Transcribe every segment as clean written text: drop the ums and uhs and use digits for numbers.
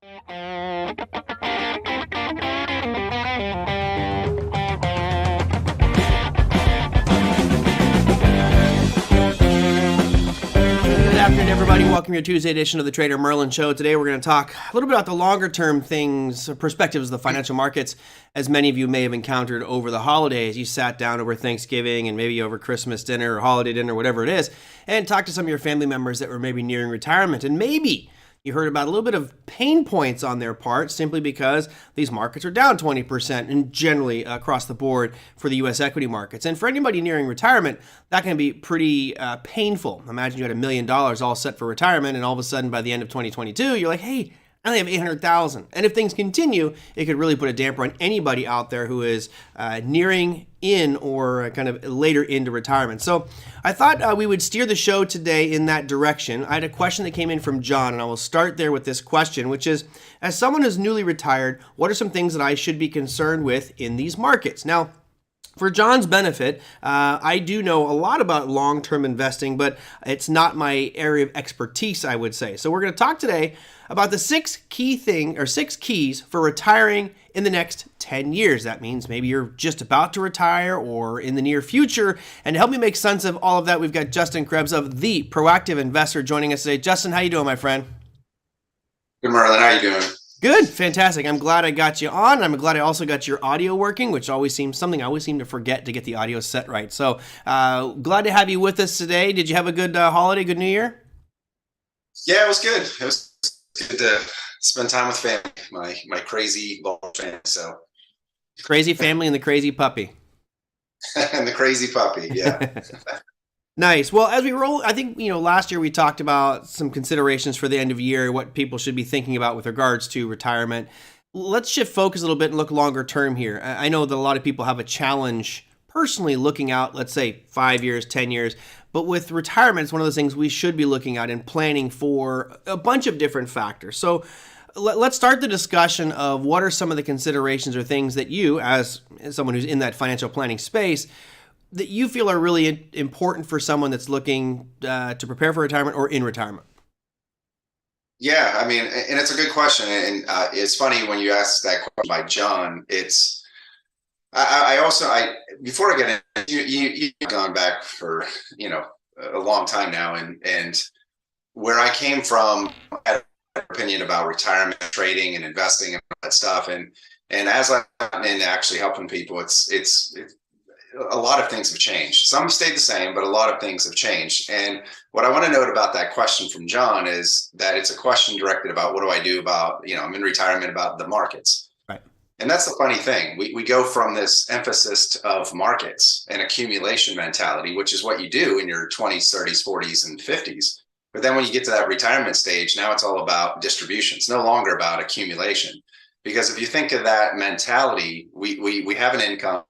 Good afternoon, everybody. Welcome to your Tuesday edition of the TraderMerlin Show. Today, we're going to talk a little bit about the longer-term things, perspectives of the financial markets, as many of you may have encountered over the holidays. You sat down over Thanksgiving and maybe over Christmas dinner or holiday dinner, whatever it is, and talked to some of your family members that were maybe nearing retirement. And maybe you heard about a little bit of pain points on their part simply because these markets are down 20% and generally across the board for the U.S. equity markets. And for anybody nearing retirement, that can be pretty painful. Imagine you had $1 million all set for retirement, and all of a sudden by the end of 2022, you're like, hey, I only have 800,000. And if things continue, it could really put a damper on anybody out there who is nearing in or kind of later into retirement. So I thought we would steer the show today in that direction. I had a question that came in from John, and I will start there with this question, which is, as someone who's newly retired, what are some things that I should be concerned with in these markets? Now, for John's benefit, I do know a lot about long-term investing, but it's not my area of expertise, I would say. So we're going to talk today about the six keys for retiring in the next 10 years. That means maybe you're just about to retire or in the near future. And to help me make sense of all of that, we've got Justin Krebs of The Proactive Investor joining us today. Justin, how you doing, my friend? Good, Merlin. How you doing? Good. Fantastic. I'm glad I got you on. I'm glad I also got your audio working, which always seems something I always seem to forget to get the audio set right. So glad to have you with us today. Did you have a good holiday, good New Year? Yeah, it was good. It was good to spend time with family, my crazy ball fan. So crazy family and the crazy puppy. And the crazy puppy, yeah. Nice. Well, as we roll, I think, last year we talked about some considerations for the end of year, what people should be thinking about with regards to retirement. Let's shift focus a little bit and look longer term here. I know that a lot of people have a challenge personally looking out, let's say 5 years, 10 years, but with retirement, it's one of those things we should be looking at and planning for a bunch of different factors. So let's start the discussion of what are some of the considerations or things that you, as someone who's in that financial planning space, that you feel are really important for someone that's looking to prepare for retirement or in retirement? Yeah, I mean, and it's a good question. And it's funny when you ask that question by John, before I get in, you've gone back for, a long time now. And where I came from, I had an opinion about retirement, trading and investing and all that stuff. And as I've gotten into actually helping people, it's a lot of things have changed. Some have stayed the same, but a lot of things have changed. And what I want to note about that question from John is that it's a question directed about what do I do about, I'm in retirement, about the markets. Right. And that's the funny thing. We go from this emphasis of markets and accumulation mentality, which is what you do in your 20s, 30s, 40s, and 50s. But then when you get to that retirement stage, now it's all about distribution. It's no longer about accumulation. Because if you think of that mentality, we have an income.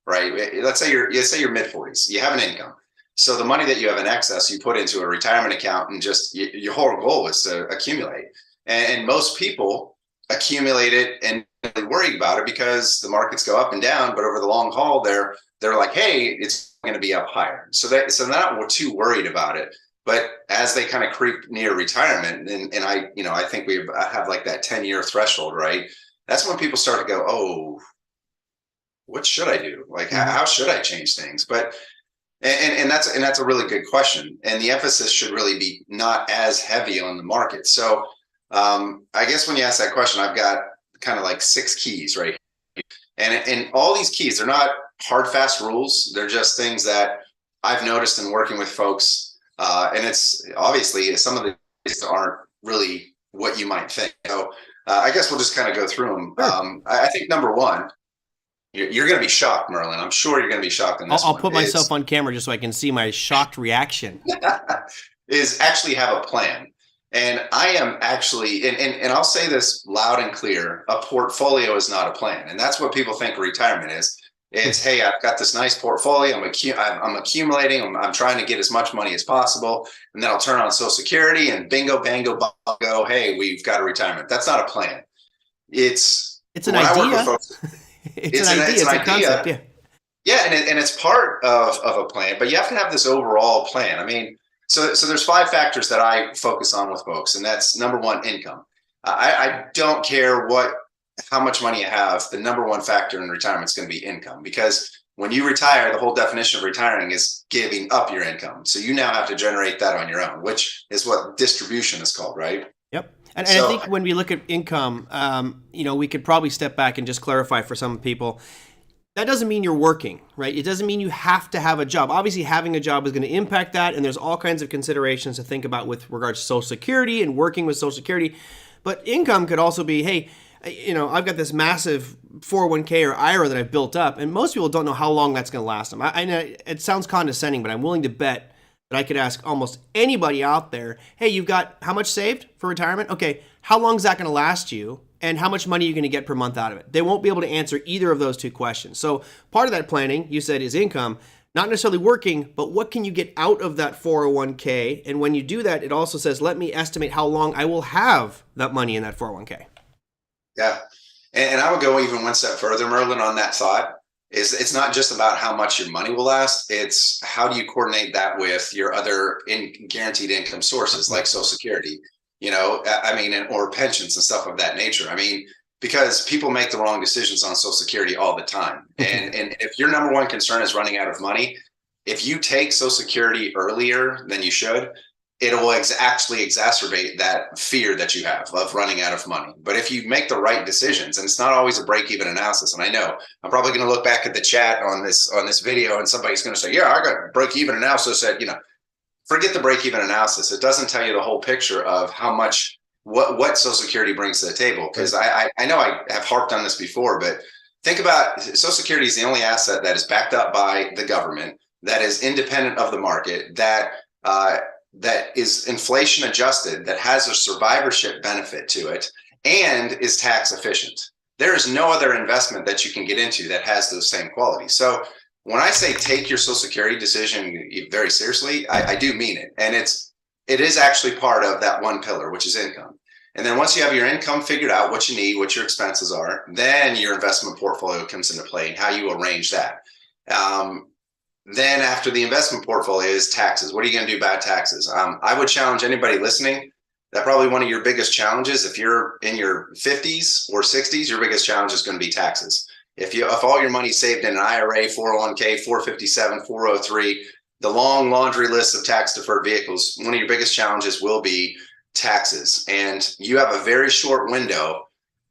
Right. Let's say you're mid 40s, you have an income. So the money that you have in excess, you put into a retirement account and just your whole goal is to accumulate. And most people accumulate it and really worry about it because the markets go up and down. But over the long haul, they're like, hey, it's going to be up higher. So they're not too worried about it. But as they kind of creep near retirement, and I think we have like that 10-year threshold, right? That's when people start to go, oh, what should I do? Like, how should I change things? But, and that's a really good question. And the emphasis should really be not as heavy on the market. So I guess when you ask that question, I've got kind of like 6 keys, right? And all these keys, they're not hard, fast rules. They're just things that I've noticed in working with folks. And it's obviously some of these aren't really what you might think. So I guess we'll just kind of go through them. Sure. I think number one, you're going to be shocked, Merlin. I'm sure you're going to be shocked in this I'll put myself on camera just so I can see my shocked reaction. Is actually have a plan. And I am actually, and I'll say this loud and clear, a portfolio is not a plan. And that's what people think retirement is. It's, hey, I've got this nice portfolio. I'm accumulating. I'm trying to get as much money as possible. And then I'll turn on Social Security and bingo, bango, bongo. Hey, we've got a retirement. That's not a plan. It's an idea. It's an idea. It's a concept. Yeah. Yeah, and it's part of a plan, but you have to have this overall plan. I mean, so there's 5 factors that I focus on with folks, and that's number 1, income. I don't care how much money you have. The number one factor in retirement is going to be income, because when you retire, the whole definition of retiring is giving up your income. So you now have to generate that on your own, which is what distribution is called, right? Yep. And I think when we look at income, we could probably step back and just clarify for some people. That doesn't mean you're working, right? It doesn't mean you have to have a job. Obviously, having a job is going to impact that, and there's all kinds of considerations to think about with regards to Social Security and working with Social Security. But income could also be, hey, I've got this massive 401k or IRA that I've built up, and most people don't know how long that's going to last them. I know it sounds condescending, but I'm willing to bet that I could ask almost anybody out there, hey, you've got how much saved for retirement? Okay, how long is that going to last you? And how much money are you going to get per month out of it? They won't be able to answer either of those two questions. So part of that planning, you said, is income, not necessarily working, but what can you get out of that 401k? And when you do that, it also says, let me estimate how long I will have that money in that 401k. Yeah. And I would go even one step further, Merlin, on that thought. It's not just about how much your money will last. It's how do you coordinate that with your other guaranteed income sources like Social Security, or pensions and stuff of that nature. Because people make the wrong decisions on Social Security all the time. And if your number one concern is running out of money, if you take Social Security earlier than you should, it will actually exacerbate that fear that you have of running out of money. But if you make the right decisions, and it's not always a break-even analysis, and I know I'm probably going to look back at the chat on this video, and somebody's going to say, "Yeah, I got break-even analysis." Forget the break-even analysis. It doesn't tell you the whole picture of how much what Social Security brings to the table. Because I know I have harped on this before, but think about Social Security is the only asset that is backed up by the government, that is independent of the market, that is inflation adjusted, that has a survivorship benefit to it, and is tax efficient. There is no other investment that you can get into that has those same qualities. So when I say take your Social Security decision very seriously, I do mean it. And it is actually part of that one pillar, which is income. And then once you have your income figured out, what you need, what your expenses are, then your investment portfolio comes into play and how you arrange that. Then after the investment portfolio is taxes. What are you going to do about taxes? I would challenge anybody listening that probably one of your biggest challenges, if you're in your 50s or 60s, your biggest challenge is going to be taxes. If all your money's saved in an IRA, 401k, 457, 403, the long laundry list of tax deferred vehicles, one of your biggest challenges will be taxes. And you have a very short window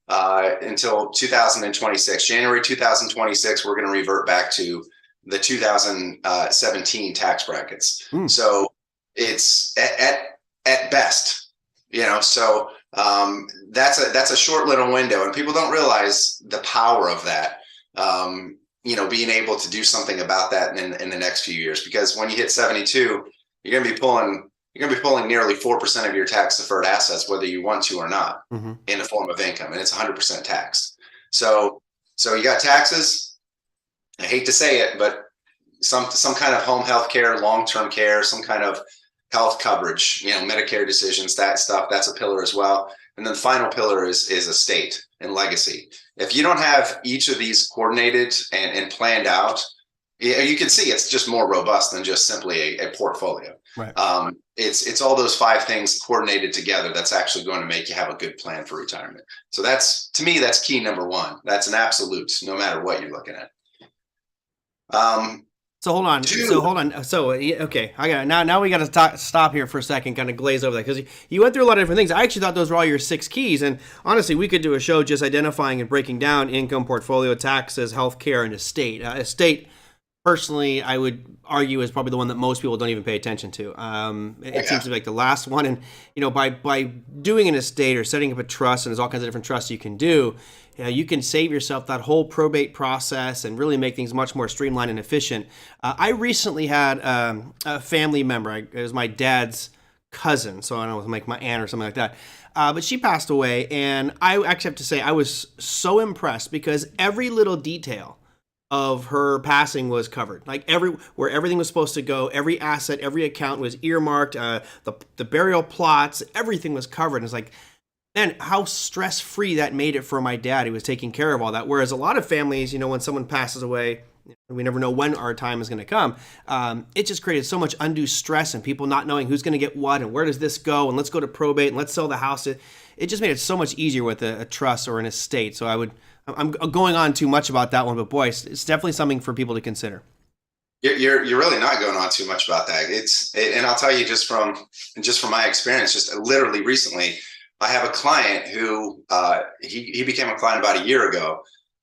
until 2026. January 2026, we're going to revert back to the 2017 tax brackets. So it's at best, so that's a short little window, and people don't realize the power of that, being able to do something about that in the next few years, because when you hit 72, you're going to be pulling nearly 4% of your tax deferred assets, whether you want to or not, in the form of income, and it's 100% taxed. So you got taxes. I hate to say it, but some kind of home health care, long-term care, some kind of health coverage, Medicare decisions, that stuff, that's a pillar as well. And then the final pillar is estate and legacy. If you don't have each of these coordinated and planned out, you can see it's just more robust than just simply a portfolio. Right. It's all those 5 things coordinated together that's actually going to make you have a good plan for retirement. So to me, that's key number 1. That's an absolute, no matter what you're looking at. So hold on. Okay, I got it. Now we got to stop here for a second, kind of glaze over that, because you went through a lot of different things. I actually thought those were all your 6 keys, and honestly, we could do a show just identifying and breaking down income, portfolio, taxes, healthcare, and estate. Estate, personally, I would argue is probably the one that most people don't even pay attention to. It seems to be like the last one, and by doing an estate or setting up a trust, and there's all kinds of different trusts you can do. You can save yourself that whole probate process and really make things much more streamlined and efficient. I recently had a family member. It was my dad's cousin, so I don't know, like my aunt or something like that. But she passed away, and I actually have to say I was so impressed because every little detail of her passing was covered. Like where everything was supposed to go, every asset, every account was earmarked, the burial plots, everything was covered. And it's like, man, how stress-free that made it for my dad. He was taking care of all that. Whereas a lot of families, when someone passes away, we never know when our time is going to come. It just created so much undue stress and people not knowing who's going to get what and where does this go and let's go to probate and let's sell the house. It just made it so much easier with a trust or an estate. So I'm going on too much about that one, but boy, it's definitely something for people to consider. You're really not going on too much about that. And I'll tell you just from my experience, just literally recently, I have a client who he became a client about a year ago,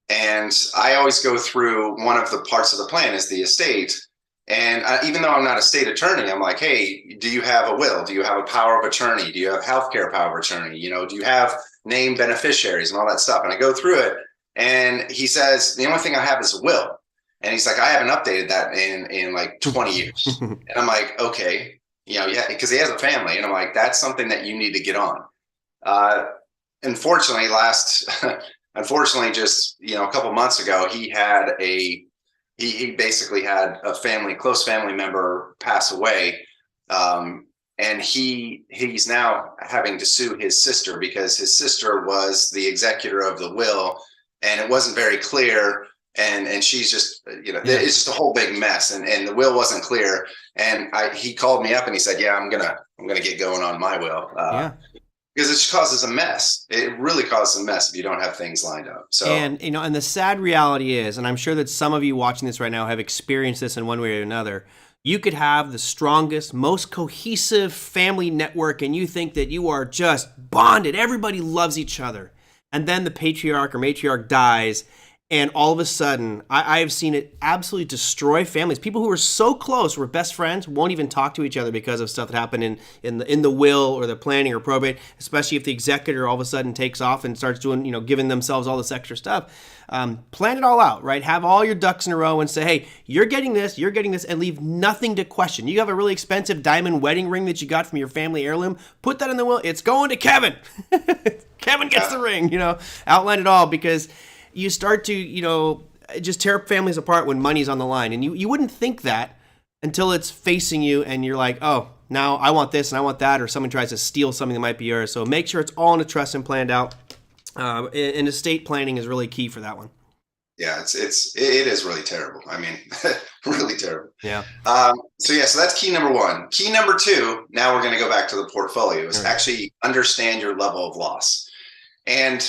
and I always go through one of the parts of the plan is the estate. And even though I'm not a state attorney, I'm like, hey, do you have a will? Do you have a power of attorney? Do you have healthcare power of attorney? Do you have named beneficiaries and all that stuff? And I go through it, and he says the only thing I have is a will. And he's like, I haven't updated that in like 20 years. And I'm like, okay, yeah, because he has a family. And I'm like, that's something that you need to get on. Unfortunately, just, a couple months ago, he basically had a close family member pass away. And he's now having to sue his sister because his sister was the executor of the will, and it wasn't very clear. And she's just, it's just a whole big mess, and the will wasn't clear. And he called me up and he said, yeah, I'm gonna get going on my will. Because it just causes a mess. It really causes a mess if you don't have things lined up. So, and the sad reality is, and I'm sure that some of you watching this right now have experienced this in one way or another. You could have the strongest, most cohesive family network, and you think that you are just bonded. Everybody loves each other. And then the patriarch or matriarch dies. And all of a sudden, I have seen it absolutely destroy families. People who were so close, were best friends, won't even talk to each other because of stuff that happened in the will or the planning or probate. Especially if the executor all of a sudden takes off and starts doing, giving themselves all this extra stuff. Plan it all out, right? Have all your ducks in a row and say, hey, you're getting this, and leave nothing to question. You have a really expensive diamond wedding ring that you got from your family heirloom. Put that in the will. It's going to Kevin. Kevin gets the ring. Outline it all, because you start to, just tear families apart when money's on the line. And you wouldn't think that until it's facing you and you're like, oh, now I want this and I want that, or someone tries to steal something that might be yours. So make sure it's all in a trust and planned out. And estate planning is really key for that one. Yeah, it is really terrible. I mean, really terrible. Yeah. So that's key number one. Key number two, now we're going to go back to the portfolio, is actually understand your level of loss. And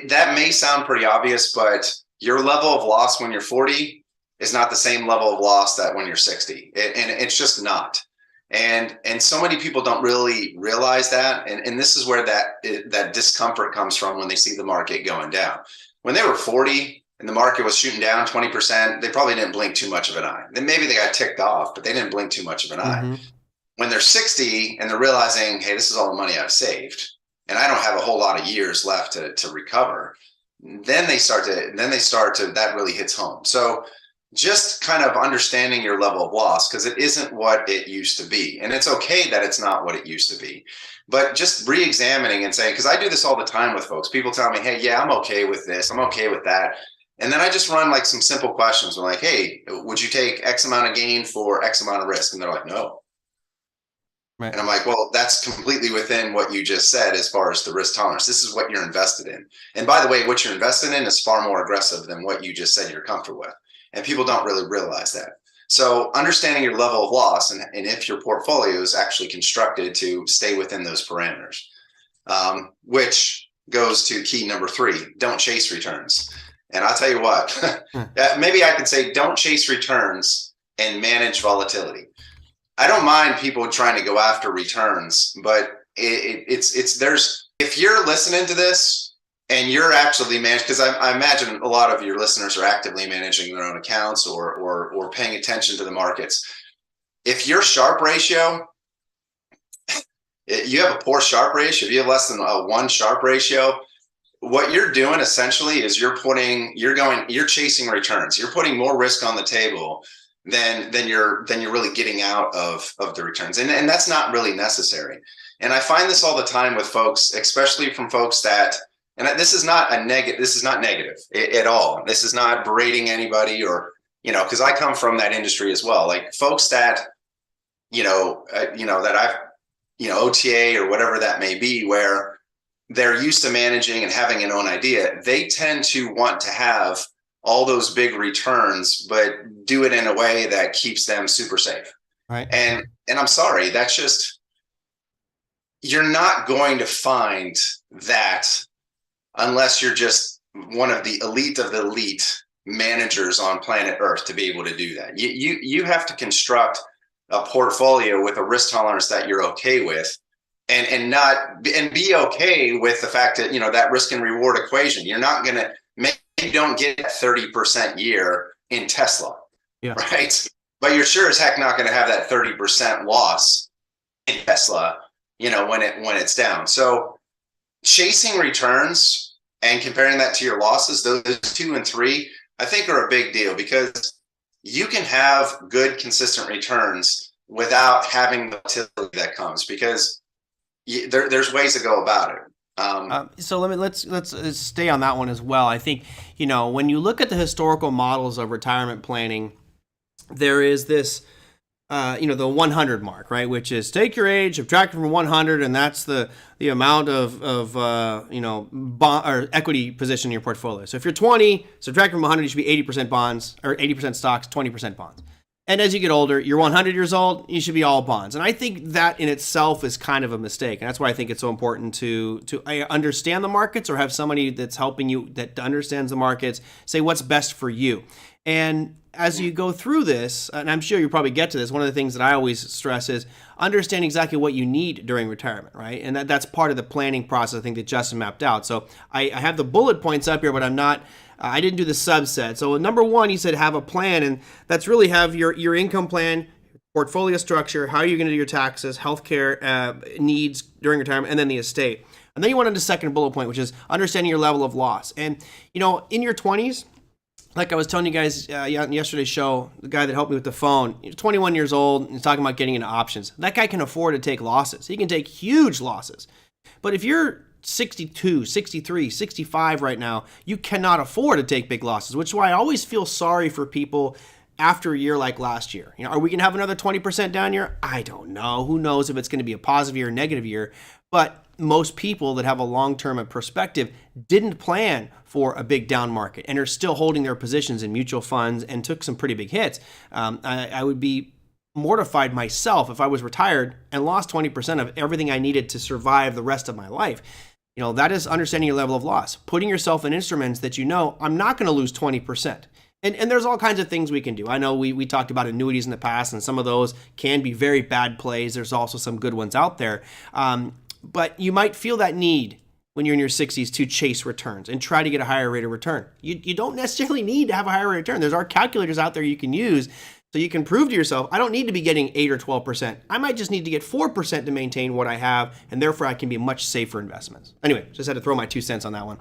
that may sound pretty obvious, but your level of loss when you're 40 is not the same level of loss that when you're 60. And it's just not. And so many people don't really realize that. And this is where that discomfort comes from when they see the market going down. When they were 40 and the market was shooting down 20%, they probably didn't blink too much of an eye. Then maybe they got ticked off, but they didn't blink too much of an eye. When they're 60 and they're realizing, hey, this is all the money I've saved, and I don't have a whole lot of years left to recover, then they start to, that really hits home. So just kind of understanding your level of loss, because it isn't what it used to be. And it's okay that it's not what it used to be. But just re-examining and saying, because I do this all the time with folks. People tell me, hey, yeah, I'm okay with this. I'm okay with that. And then I just run like some simple questions. I'm like, hey, would you take X amount of gain for X amount of risk? And they're like, no. Right. And I'm like, well, that's completely within what you just said as far as the risk tolerance. This is what you're invested in. And by the way, what you're invested in is far more aggressive than what you just said you're comfortable with. And people don't really realize that. So understanding your level of loss and if your portfolio is actually constructed to stay within those parameters, which goes to key number 3, don't chase returns. And I'll tell you what, maybe I could say don't chase returns and manage volatility. I don't mind people trying to go after returns, but if you're listening to this and you're actually managing, because I imagine a lot of your listeners are actively managing their own accounts or paying attention to the markets. If your Sharpe ratio, you have a poor Sharpe ratio, if you have less than a 1 Sharpe ratio, what you're doing essentially is you're chasing returns. You're putting more risk on the table than you're really getting out of the returns. And that's not really necessary. And I find this all the time with folks, especially from folks that, and this is not negative at all. This is not berating anybody or, because I come from that industry as well. Like folks that, that I've, OTA or whatever that may be, where they're used to managing and having an own idea, they tend to want to have all those big returns, but do it in a way that keeps them super safe. Right. And I'm sorry, that's just, you're not going to find that unless you're just one of the elite managers on planet Earth to be able to do that. You have to construct a portfolio with a risk tolerance that you're okay with, and be okay with the fact that, that risk and reward equation. You're not going to, maybe you don't get a 30% year in Tesla, right? But you're sure as heck not going to have that 30% loss in Tesla, when it's down. So chasing returns and comparing that to your losses, those 2 and 3, I think are a big deal, because you can have good, consistent returns without having the volatility that comes, because there's ways to go about it. So let's stay on that one as well. I think, when you look at the historical models of retirement planning, there is this, the 100 mark, right? Which is take your age, subtract it from 100, and that's the amount of bond or equity position in your portfolio. So if you're 20, subtract from 100, you should be 80% bonds or 80% stocks, 20% bonds. And as you get older, you're 100 years old, you should be all bonds. And I think that in itself is kind of a mistake. And that's why I think it's so important to understand the markets, or have somebody that's helping you that understands the markets say what's best for you. And as you go through this, and I'm sure you probably get to this, one of the things that I always stress is understand exactly what you need during retirement, right? And that's part of the planning process, I think, that Justin mapped out. So I have the bullet points up here, but I didn't do the subset. So number 1, he said have a plan, and that's really have your income plan, portfolio structure, how you're going to do your taxes, healthcare needs during retirement, and then the estate. And then you went on to the second bullet point, which is understanding your level of loss. And, in your 20s, like I was telling you guys on yesterday's show, the guy that helped me with the phone, he's 21 years old, he's talking about getting into options. That guy can afford to take losses. He can take huge losses. But if you're 62, 63, 65 right now, you cannot afford to take big losses, which is why I always feel sorry for people after a year like last year. Are we going to have another 20% down year? I don't know. Who knows if it's going to be a positive year or negative year? But most people that have a long-term perspective didn't plan for a big down market and are still holding their positions in mutual funds and took some pretty big hits. I would be mortified myself if I was retired and lost 20% of everything I needed to survive the rest of my life. That is understanding your level of loss, putting yourself in instruments that I'm not going to lose 20%. And there's all kinds of things we can do. I know we talked about annuities in the past, and some of those can be very bad plays. There's also some good ones out there. But you might feel that need when you're in your 60s to chase returns and try to get a higher rate of return. You don't necessarily need to have a higher rate of return. There's our calculators out there you can use, so you can prove to yourself, I don't need to be getting 8 or 12%. I might just need to get 4% to maintain what I have, and therefore I can be much safer investments. Anyway, just had to throw my 2 cents on that one.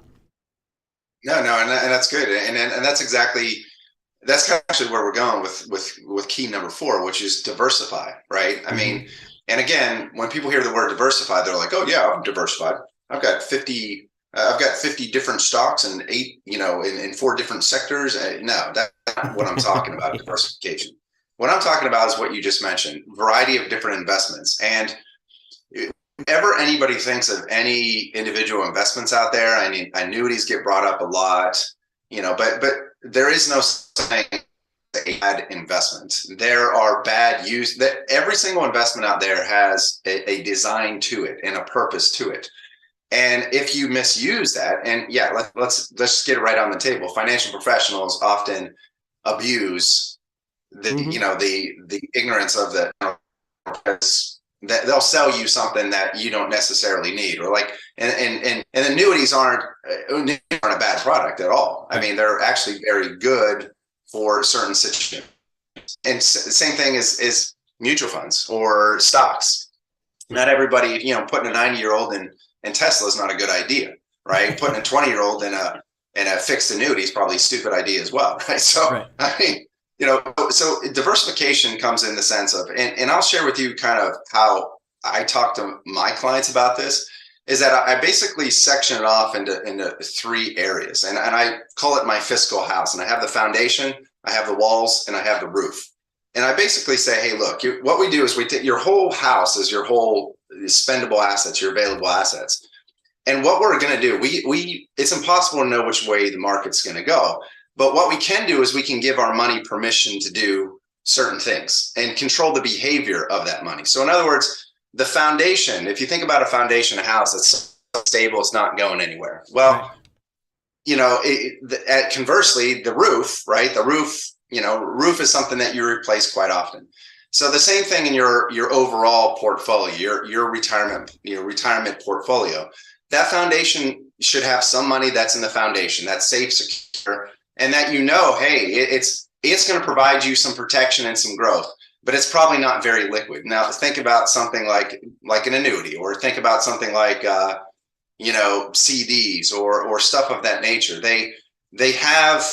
No, and that's good, and that's actually where we're going with key number 4, which is diversify, right? I mean, and again, when people hear the word diversify, they're like, "Oh yeah, I'm diversified. I've got 50 different stocks and 8, in 4 different sectors." No, that's not what I'm talking about. Diversification. What I'm talking about is what you just mentioned: variety of different investments. And whenever anybody thinks of any individual investments out there, I mean, annuities get brought up a lot, but there is no saying bad investment. There are bad use. That every single investment out there has a design to it and a purpose to it. And if you misuse that, and let's just get it right on the table. Financial professionals often abuse the ignorance of the, that they'll sell you something that you don't necessarily need, or like, and annuities aren't a bad product at all. I mean, they're actually very good for certain situations. And same thing is mutual funds or stocks. Not everybody, putting a 90-year-old in Tesla is not a good idea, right? Putting a 20-year-old in a fixed annuity is probably a stupid idea as well, right? So, right. I mean, so diversification comes in the sense of, and I'll share with you kind of how I talk to my clients about this, is that I basically section it off into 3 areas. And I call it my fiscal house. And I have the foundation, I have the walls, and I have the roof. And I basically say, hey, look, what we do is we take your whole house as your whole spendable assets, your available assets. And what we're going to do, it's impossible to know which way the market's going to go. But what we can do is we can give our money permission to do certain things and control the behavior of that money. So in other words, the foundation, if you think about a foundation, a house that's stable, it's not going anywhere. Well, conversely, the roof, right? The roof, roof is something that you replace quite often. So the same thing in your overall portfolio, your retirement portfolio. That foundation should have some money that's in the foundation, that's safe, secure, and that hey, it's going to provide you some protection and some growth, but it's probably not very liquid. Now, think about something like an annuity, or think about something like CDs or stuff of that nature. They have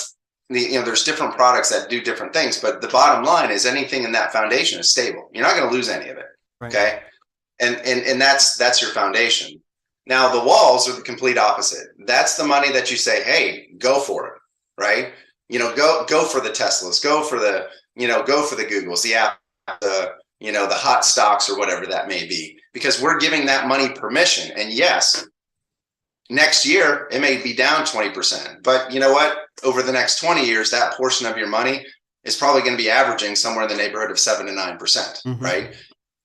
there's different products that do different things, but the bottom line is anything in that foundation is stable. You're not going to lose any of it. Right. Okay. And that's your foundation. Now the walls are the complete opposite. That's the money that you say, hey, go for it. Right. Go for the Teslas, go for the Googles, the Apple, the hot stocks or whatever that may be, because we're giving that money permission. And yes, next year it may be down 20%, but you know what? Over the next 20 years, that portion of your money is probably going to be averaging somewhere in the neighborhood of 7 to 9%, mm-hmm. Right?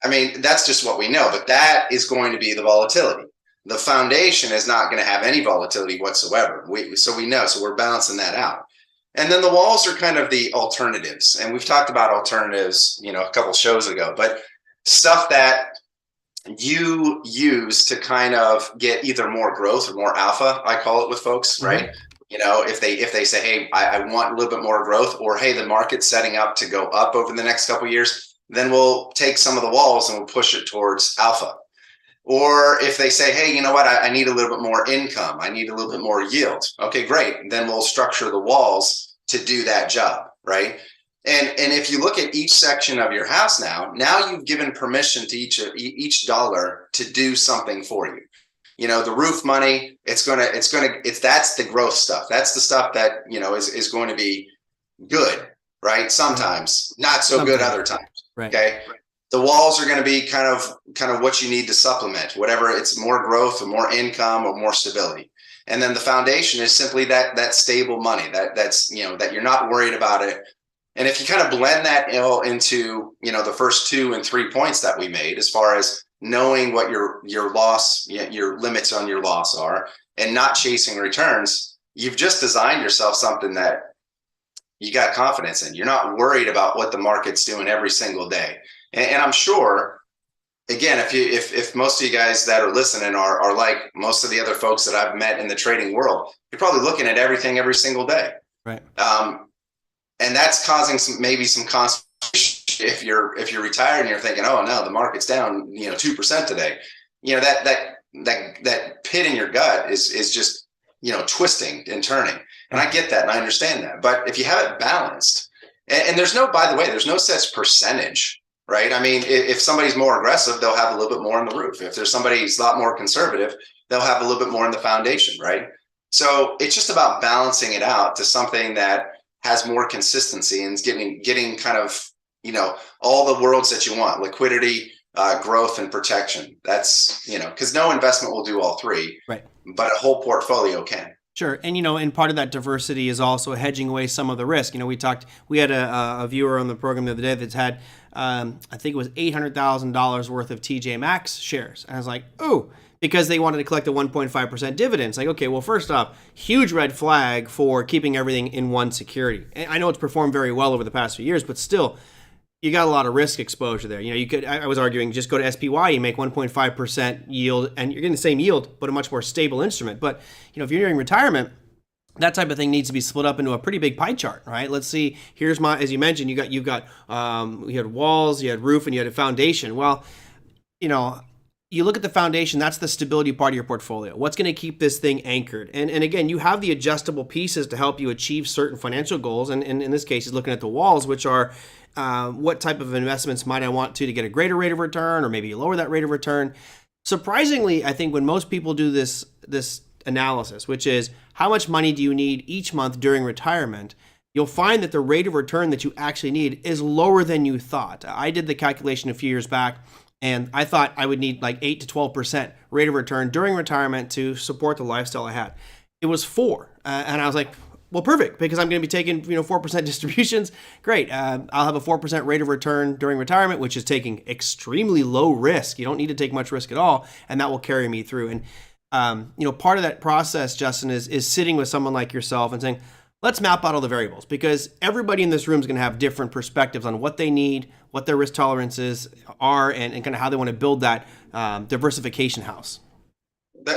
I mean, that's just what we know, but that is going to be the volatility. The foundation is not going to have any volatility whatsoever. So we're balancing that out. And then the walls are kind of the alternatives. And we've talked about alternatives, a couple shows ago, but stuff that you use to kind of get either more growth or more alpha, I call it with folks, right? Mm-hmm. If they say, hey, I want a little bit more growth, or hey, the market's setting up to go up over the next couple of years, then we'll take some of the walls and we'll push it towards alpha. Or if they say, hey, you know what, I need a little bit more income, I need a little bit more yield. Okay, great. Then we'll structure the walls to do that job, right? And if you look at each section of your house now you've given permission to each dollar to do something for you. The roof money, that's the growth stuff. That's the stuff that, is going to be good, right? Sometimes not so good other times. Right. Okay. The walls are going to be kind of what you need to supplement, whatever it's more growth or more income or more stability. And then the foundation is simply that stable money that's, that you're not worried about it. And if you kind of blend that into, the first 2 and 3 points that we made, as far as knowing what your loss, your limits on your loss are, and not chasing returns, you've just designed yourself something that you got confidence in. You're not worried about what the market's doing every single day. And I'm sure, again, if most of you guys that are listening are like most of the other folks that I've met in the trading world, you're probably looking at everything every single day. Right. And that's causing some consternation if you're retired and you're thinking, oh no, the market's down 2% today. That pit in your gut is just twisting and turning. And I get that and I understand that. But if you have it balanced, and there's no such percentage. Right. I mean, if somebody's more aggressive, they'll have a little bit more on the roof. If there's somebody who's a lot more conservative, they'll have a little bit more in the foundation. Right. So it's just about balancing it out to something that has more consistency and getting kind of, all the worlds that you want: liquidity, growth, and protection. That's, because no investment will do all three. Right. But a whole portfolio can. Sure. And, and part of that diversity is also hedging away some of the risk. We had a viewer on the program the other day that's had, I think it was $800,000 worth of TJ Maxx shares. And I was like, ooh, because they wanted to collect a 1.5% dividend. It's like, okay, well, first off, huge red flag for keeping everything in one security. And I know it's performed very well over the past few years, but still, you got a lot of risk exposure there. I was arguing, just go to SPY, you make 1.5% yield, and you're getting the same yield, but a much more stable instrument. But, if you're nearing retirement, that type of thing needs to be split up into a pretty big pie chart, right? Let's see. Here's as you mentioned, you had walls, you had roof, and you had a foundation. Well, you look at the foundation, that's the stability part of your portfolio. What's going to keep this thing anchored? And again, you have the adjustable pieces to help you achieve certain financial goals. And in this case, he's looking at the walls, which are what type of investments might I want to get a greater rate of return, or maybe lower that rate of return. Surprisingly, I think when most people do this analysis, which is how much money do you need each month during retirement, you'll find that the rate of return that you actually need is lower than you thought. I did the calculation a few years back, and I thought I would need like 8 to 12% rate of return during retirement to support the lifestyle I had. It was 4. And I was like, Well, perfect, because I'm going to be taking 4% distributions. Great. I'll have a 4% rate of return during retirement, which is taking extremely low risk. You don't need to take much risk at all, and that will carry me through. And part of that process, Justin, is sitting with someone like yourself and saying, let's map out all the variables, because everybody in this room is going to have different perspectives on what they need, what their risk tolerances are, and kind of how they want to build that diversification house.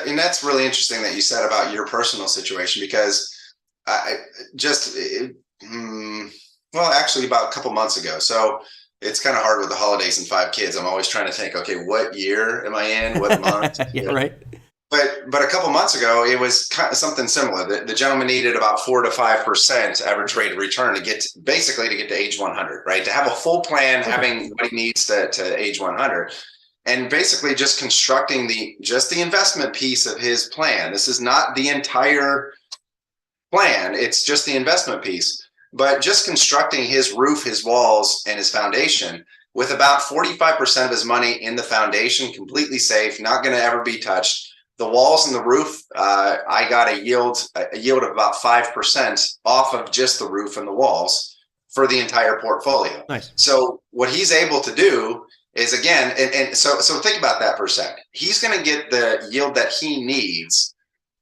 And that's really interesting that you said about your personal situation, because actually about a couple months ago. So it's kind of hard with the holidays and 5 kids. I'm always trying to think, okay, what year am I in? What month? Yeah, right. But a couple months ago, it was kind of something similar. The gentleman needed about 4 to 5% average rate of return to get to age 100, right? To have a full plan, having what he needs to age 100. And basically just constructing the investment piece of his plan. This is not the entire plan. It's just the investment piece, but just constructing his roof, his walls, and his foundation with about 45% of his money in the foundation, completely safe, not going to ever be touched. The walls and the roof, I got a yield of about 5% off of just the roof and the walls for the entire portfolio. Nice. So what he's able to do is, again, and so think about that for a second. He's going to get the yield that he needs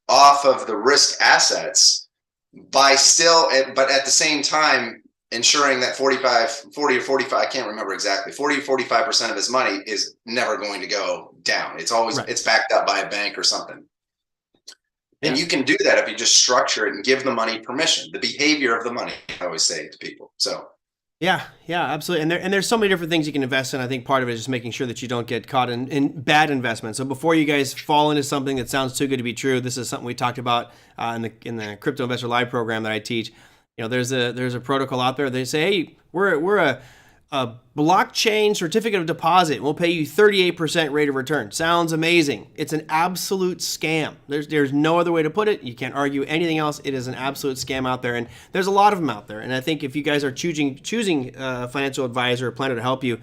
off of the risk assets but at the same time ensuring that 40 or 45, I can't remember exactly, 40 or 45% of his money is never going to go down. It's always, It's backed up by a bank or something. And you can do that if you just structure it and give the money permission, the behavior of the money, I always say to people. So yeah, absolutely. And there's so many different things you can invest in. I think part of it is just making sure that you don't get caught in bad investments. So before you guys fall into something that sounds too good to be true, this is something we talked about in the Crypto Investor Live program that I teach. There's a protocol out there. They say, hey, we're a blockchain certificate of deposit. We'll pay you 38% rate of return. Sounds amazing. It's an absolute scam. There's no other way to put it. You can't argue anything else. It is an absolute scam out there, and there's a lot of them out there. And I think if you guys are choosing a financial advisor or planner to help you,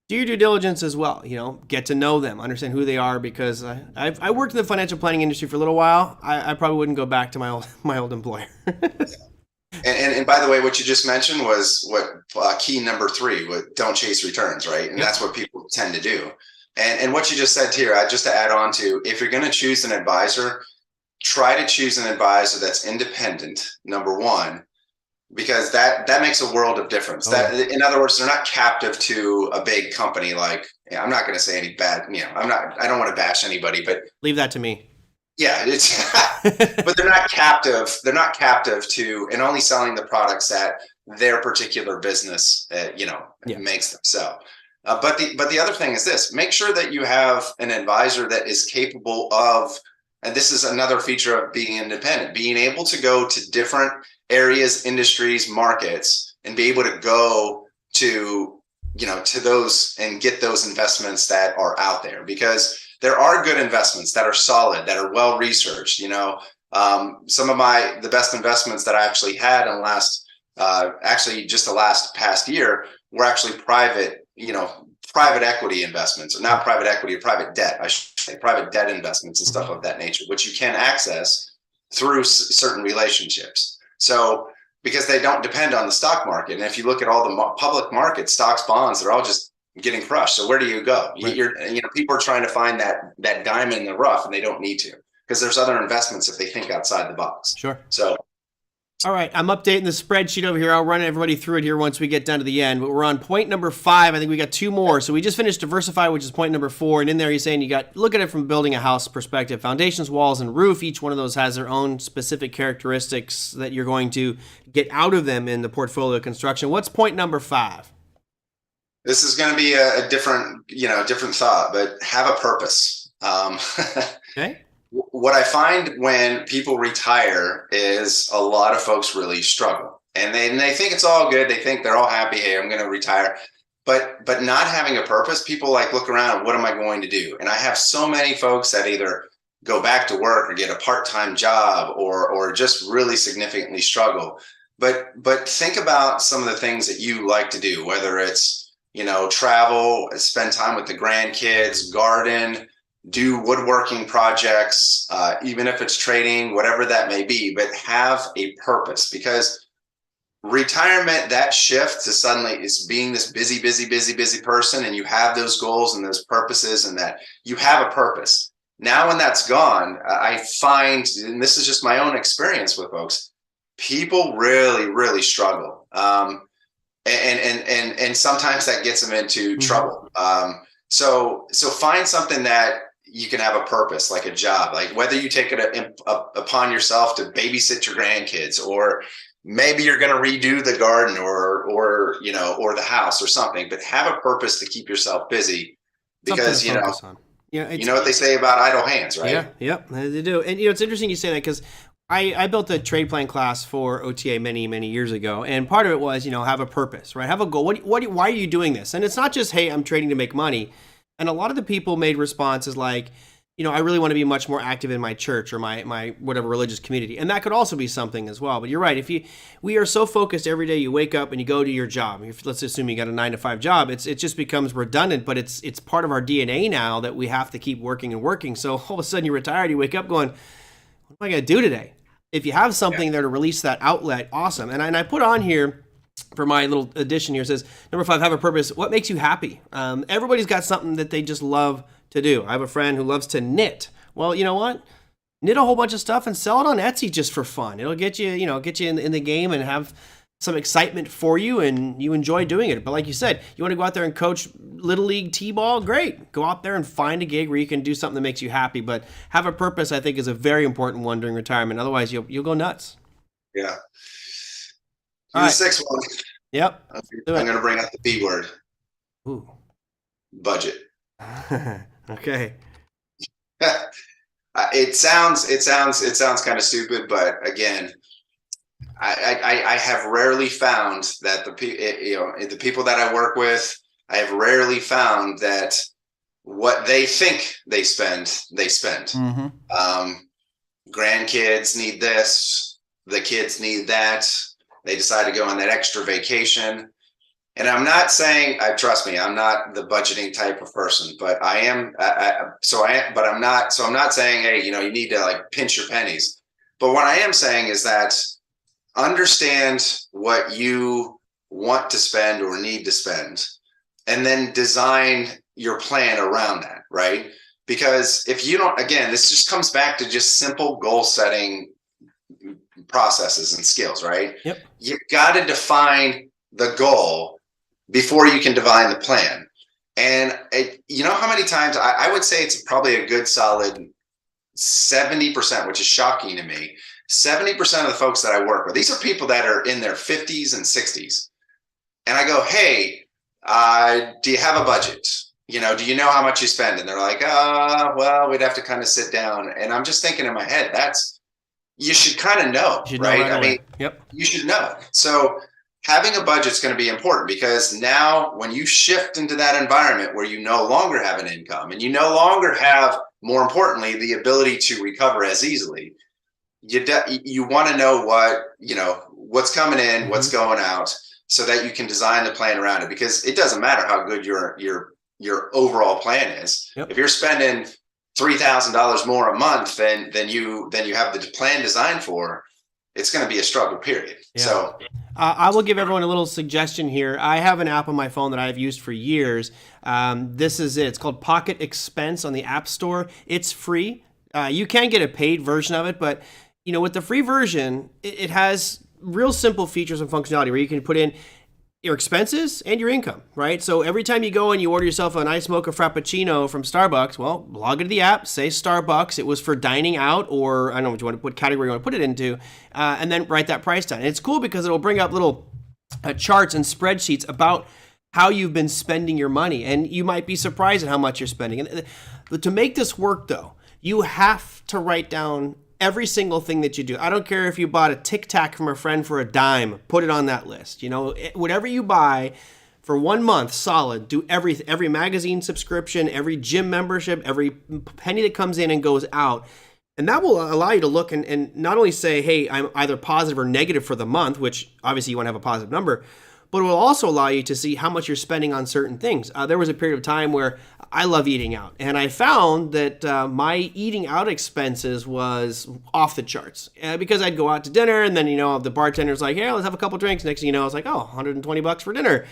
do your due diligence as well. Get to know them, understand who they are, because I worked in the financial planning industry for a little while. I probably wouldn't go back to my old employer. And by the way, what you just mentioned was what key number 3, don't chase returns, right? And that's what people tend to do. And what you just said here, just to add on to, if you're going to choose an advisor, try to choose an advisor that's independent, number 1, because that makes a world of difference. That, in other words, they're not captive to a big company. Like, I'm not going to say any bad, I don't want to bash anybody, but leave that to me. Yeah, but they're not captive. They're not captive to and only selling the products that their particular business, makes them sell. But the other thing is this: make sure that you have an advisor that is capable of, and this is another feature of being independent, being able to go to different areas, industries, markets, and be able to go to those and get those investments that are out there, because there are good investments that are solid, that are well researched. Some of the best investments that I actually had in the last, just the last past year, were actually private equity investments, or not private equity, or private debt, I should say, private debt investments and stuff of that nature, which you can access through certain relationships. So because they don't depend on the stock market, and if you look at all the public markets, stocks, bonds, they're all just getting crushed. So where do you go? Right. People are trying to find that diamond in the rough, and they don't need to, because there's other investments if they think outside the box. Sure. So, all right, I'm updating the spreadsheet over here. I'll run everybody through it here once we get down to the end. But we're on point number 5. I think we got 2 more. So we just finished diversify, which is point number 4. And in there, he's saying look at it from building a house perspective. Foundations, walls, and roof. Each one of those has their own specific characteristics that you're going to get out of them in the portfolio construction. What's point number 5? This is going to be a different thought, but have a purpose. Okay. What I find when people retire is a lot of folks really struggle, and they think it's all good. They think they're all happy. Hey, I'm going to retire. But not having a purpose, people look around, what am I going to do? And I have so many folks that either go back to work or get a part-time job or just really significantly struggle. But think about some of the things that you like to do, whether it's travel, spend time with the grandkids, garden, do woodworking projects, even if it's trading, whatever that may be, but have a purpose, because retirement, that shift to suddenly is being this busy person, and you have those goals and those purposes, and that you have a purpose. Now, when that's gone, I find, and this is just my own experience with folks, people really struggle. And sometimes that gets them into trouble. So find something that you can have a purpose, like a job, like whether you take it upon yourself to babysit your grandkids, or maybe you're going to redo the garden or the house or something, but have a purpose to keep yourself busy, because you know what they say about idle hands, right? Yeah, they do. And it's interesting you say that, because I built a trade plan class for OTA many years ago, and part of it was, have a purpose, right? Have a goal. Why are you doing this? And it's not just, hey, I'm trading to make money. And a lot of the people made responses like, I really want to be much more active in my church or my whatever religious community. And that could also be something as well. But you're right. We are so focused every day, you wake up and you go to your job. Let's assume you got a 9-to-5 job. It just becomes redundant, but it's part of our DNA now that we have to keep working and working. So all of a sudden you're retired, you wake up going, what am I going to do today? If you have something there to release that outlet, awesome. And I put on here, for my little addition here, says, number 5, have a purpose. What makes you happy? Everybody's got something that they just love to do. I have a friend who loves to knit. Well, you know what? Knit a whole bunch of stuff and sell it on Etsy just for fun. It'll get you, in the game and have some excitement for you, and you enjoy doing it. But like you said, you want to go out there and coach Little League T-ball? Great. Go out there and find a gig where you can do something that makes you happy. But have a purpose, I think, is a very important one during retirement. Otherwise, you'll go nuts. Yeah. All right. The 6th one. Yep. I'm going to bring up the B word. Ooh. Budget. Okay. It sounds kind of stupid, but again, I have rarely found that the people that I work with, I have rarely found that what they think they spend. Grandkids need this, the kids need that. They decide to go on that extra vacation. And I'm not saying, trust me, I'm not the budgeting type of person, but I am. I'm not saying, hey, you need to like pinch your pennies. But what I am saying is that understand what you want to spend or need to spend, and then design your plan around that, right? Because if you don't, again, this just comes back to just simple goal setting processes and skills, right? Yep. You got to define the goal before you can define the plan. And how many times I would say it's probably a good solid 70%, which is shocking to me. 70% of the folks that I work with, these are people that are in their 50s and 60s. And I go, hey, do you have a budget? Do you know how much you spend? And they're like, well, we'd have to kind of sit down. And I'm just thinking in my head, you should kind of know, right? Yep. You should know. So having a budget is going to be important, because now when you shift into that environment where you no longer have an income and you no longer have, more importantly, the ability to recover as easily, you want to know what's coming in, what's going out, so that you can design the plan around it. Because it doesn't matter how good your overall plan is. Yep. If you're spending $3,000 more a month than you have the plan designed for, it's going to be a struggle, period. Yeah. So I will give everyone a little suggestion here. I have an app on my phone that I've used for years. This is it. It's called Pocket Expense on the App Store. It's free. You can get a paid version of it, but with the free version, it has real simple features and functionality where you can put in your expenses and your income, right? So every time you go and you order yourself an ice mocha frappuccino from Starbucks, well, log into the app, say Starbucks, it was for dining out, or I don't know what category you want to put it into, and then write that price down. And it's cool because it'll bring up little charts and spreadsheets about how you've been spending your money, and you might be surprised at how much you're spending. And to make this work, though, you have to write down every single thing that you do. I don't care if you bought a Tic Tac from a friend for $10, put it on that list. Whatever you buy for 1 month solid, do every magazine subscription, every gym membership, every penny that comes in and goes out. And that will allow you to look and not only say, hey, I'm either positive or negative for the month, which obviously you want to have a positive number, but it will also allow you to see how much you're spending on certain things. There was a period of time where I love eating out, and I found that my eating out expenses was off the charts because I'd go out to dinner, and then, the bartender's like, "Hey, let's have a couple drinks." Next thing you know, it's like, oh, $120 for dinner.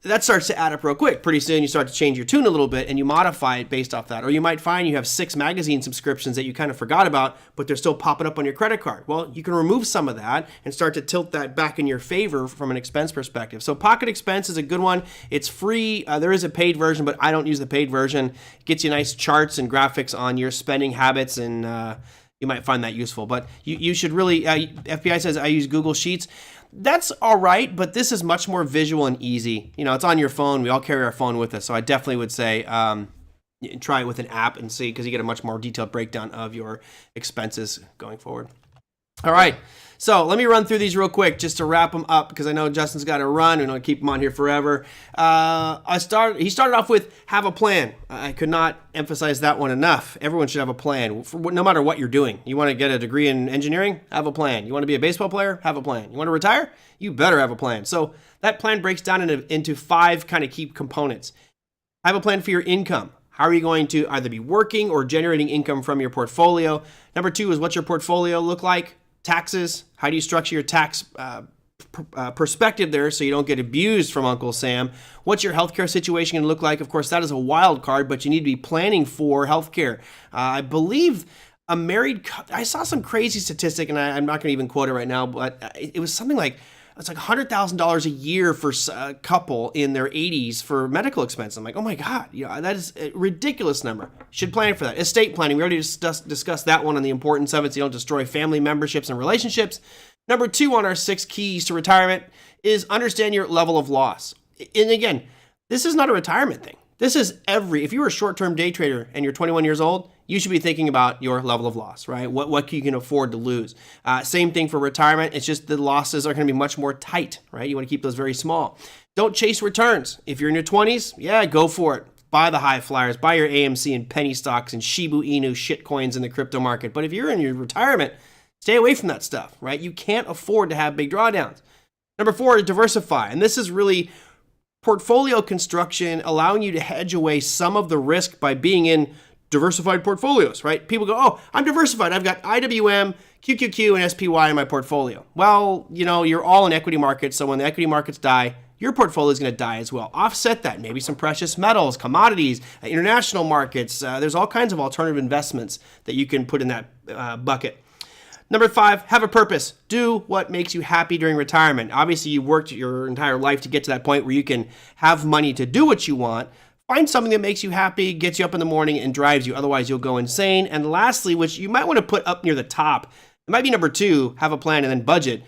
That starts to add up real quick. Pretty soon you start to change your tune a little bit and you modify it based off that. Or you might find you have 6 magazine subscriptions that you kind of forgot about, but they're still popping up on your credit card. Well, you can remove some of that and start to tilt that back in your favor from an expense perspective. So Pocket Expense is a good one. It's free. There is a paid version, but I don't use the paid version. It gets you nice charts and graphics on your spending habits, and you might find that useful. But you should really, FBI says I use Google Sheets. That's all right, but this is much more visual and easy. It's on your phone. We all carry our phone with us. So I definitely would say try it with an app and see, because you get a much more detailed breakdown of your expenses going forward. All right. So let me run through these real quick just to wrap them up, because I know Justin's got to run. We don't keep him on here forever. He started off with have a plan. I could not emphasize that one enough. Everyone should have a plan, no matter what you're doing. You want to get a degree in engineering? Have a plan. You want to be a baseball player? Have a plan. You want to retire? You better have a plan. So that plan breaks down into 5 kind of key components. Have a plan for your income. How are you going to either be working or generating income from your portfolio? Number 2 is what's your portfolio look like? Taxes. How do you structure your tax perspective there so you don't get abused from Uncle Sam? What's your healthcare situation going to look like? Of course, that is a wild card, but you need to be planning for healthcare. I believe I saw some crazy statistic, and I'm not going to even quote it right now, but it was something like, it's like $100,000 a year for a couple in their 80s for medical expense. I'm like, oh my God, that is a ridiculous number. Should plan for that. Estate planning, we already discussed that one and the importance of it, so you don't destroy family memberships and relationships. Number 2 on our 6 keys to retirement is understand your level of loss. And again, this is not a retirement thing. This is if you're a short-term day trader and you're 21 years old, you should be thinking about your level of loss, right? What you can afford to lose. Same thing for retirement. It's just the losses are going to be much more tight, right? You want to keep those very small. Don't chase returns. If you're in your 20s, yeah, go for it. Buy the high flyers. Buy your AMC and penny stocks and Shiba Inu shit coins in the crypto market. But if you're in your retirement, stay away from that stuff, right? You can't afford to have big drawdowns. Number 4 is diversify. And this is really portfolio construction, allowing you to hedge away some of the risk by being in diversified portfolios, right? People go, oh, I'm diversified. I've got IWM, QQQ, and SPY in my portfolio. Well, you're all in equity markets, so when the equity markets die, your portfolio is going to die as well. Offset that. Maybe some precious metals, commodities, international markets. There's all kinds of alternative investments that you can put in that bucket. Number 5, have a purpose. Do what makes you happy during retirement. Obviously, you worked your entire life to get to that point where you can have money to do what you want. Find something that makes you happy, gets you up in the morning, and drives you. Otherwise, you'll go insane. And lastly, which you might want to put up near the top, it might be number 2, have a plan and then budget,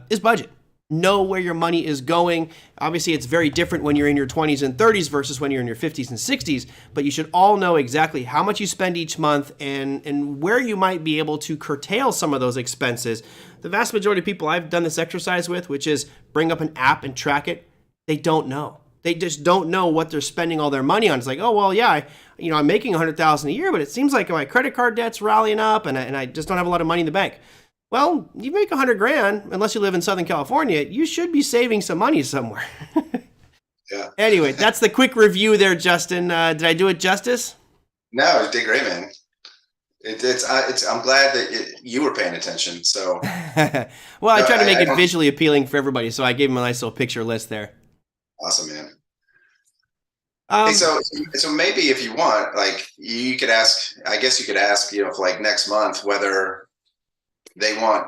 is budget. Know where your money is going. Obviously, it's very different when you're in your 20s and 30s versus when you're in your 50s and 60s, but you should all know exactly how much you spend each month and where you might be able to curtail some of those expenses. The vast majority of people I've done this exercise with, which is bring up an app and track it, they don't know. They just don't know what they're spending all their money on. It's like, oh, well, yeah, I'm making $100,000 a year, but it seems like my credit card debt's rallying up and I just don't have a lot of money in the bank. Well, you make $100,000, unless you live in Southern California, you should be saving some money somewhere. Yeah. Anyway, that's the quick review there, Justin. Did I do it justice? No, you did great, man. I'm glad that you were paying attention. So, well, I tried to make it visually appealing for everybody, so I gave them a nice little picture list there. Awesome, man. Hey, so maybe if you want, like, you could ask. I guess you could ask, for like next month whether they want